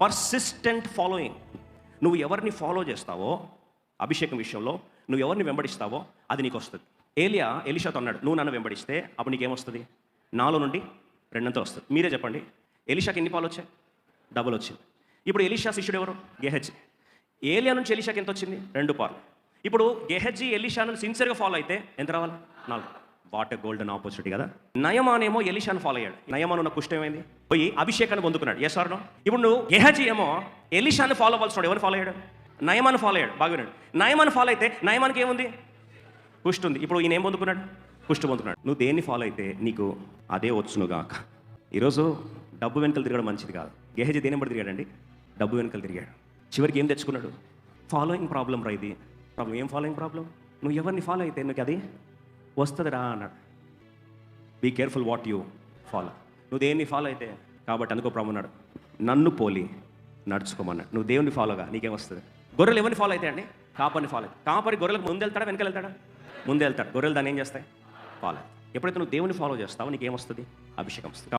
Persistent following. నువ్వు ఎవరిని follow చేస్తావో అభిషేకం విషయంలో, నువ్వు ఎవరిని వెంబడిస్తావో అది నీకు వస్తుంది. ఏలియా ఎలీషాతో అన్నాడు, నువ్వు నన్ను వెంబడిస్తే అప్పుడు నీకేమొస్తుంది? నాలో నుండి రెండంతా వస్తుంది. మీరే చెప్పండి, ఎలీషాకి ఎన్ని పాలు వచ్చాయి? డబుల్ వచ్చింది. ఇప్పుడు ఎలీషా శిష్యుడు ఎవరు? గెహజీ. ఏలియా నుంచి ఎలీషాకి ఎంత వచ్చింది? 2 పాలు. ఇప్పుడు గెహజీ ఎలీషాను సిన్సియర్గా ఫాలో అయితే ఎంత రావాలి? 4. వాట్ ఎ గోల్డెన్ ఆపర్చునిటీ కదా. నయమానేమో ఎలీషాను ఫాలో అయ్యాడు. నయమాన్ ఉన్న కుష్ఠం ఏమైంది? పోయి అభిషేకాన్ని పొందుకున్నాడు. Yes or no? ఇప్పుడు నువ్వు గెహజీ ఏమో ఎలీషాను ఫాలో అవ్వాల్సిన ఎవరు ఫాలో అయ్యాడు? నయమాను ఫాలో అయ్యాడు. బాగున్నాడు. నయమాను ఫాలో అయితే నయమానికి ఏముంది? కుష్ఠ ఉంది. ఇప్పుడు ఈయన ఏం పొందుకున్నాడు? కుష్ఠ పొందుకున్నాడు. నువ్వు దేన్ని ఫాలో అయితే నీకు అదే వచ్చునుగాక. ఈరోజు డబ్బు వెనుకలు తిరగడం మంచిది కాదు. గెహజీ దేని వెంబడి తిరిగాడండి? డబ్బు వెనుకలు తిరిగాడు. చివరికి ఏం తెచ్చుకున్నాడు? ఫాలోయింగ్ ప్రాబ్లం రా ఇది. ప్రాబ్లం ఏం ఫాలోయింగ్ ప్రాబ్లం? నువ్వు ఎవరిని ఫాలో అయితే నీకు అది వస్తుంది రా అన్నాడు. Be careful what you follow. నువ్వు దేన్ని ఫాలో అయితే కాబట్టి అనుకో ప్రభు అన్నాడు, నన్ను పోలి నడుచుకోమన్నాడు. నువ్వు దేవుని ఫాలోగా నీకేం వస్తుంది? గొర్రెలు ఎవరిని ఫాలో అయితే అండి? కాపరిని ఫాలో అయితే. కాపరి గొర్రెలకు ముందు వెళ్తాడా వెనకాల వెళ్తాడా? ముందే వెళ్తాడు. గొర్రెలు దాన్ని ఏం చేస్తాయి? ఫాలో. ఎప్పుడైతే నువ్వు దేవుని ఫాలో చేస్తావో నీకేమొస్తుంది? అభిషేకం వస్తుంది.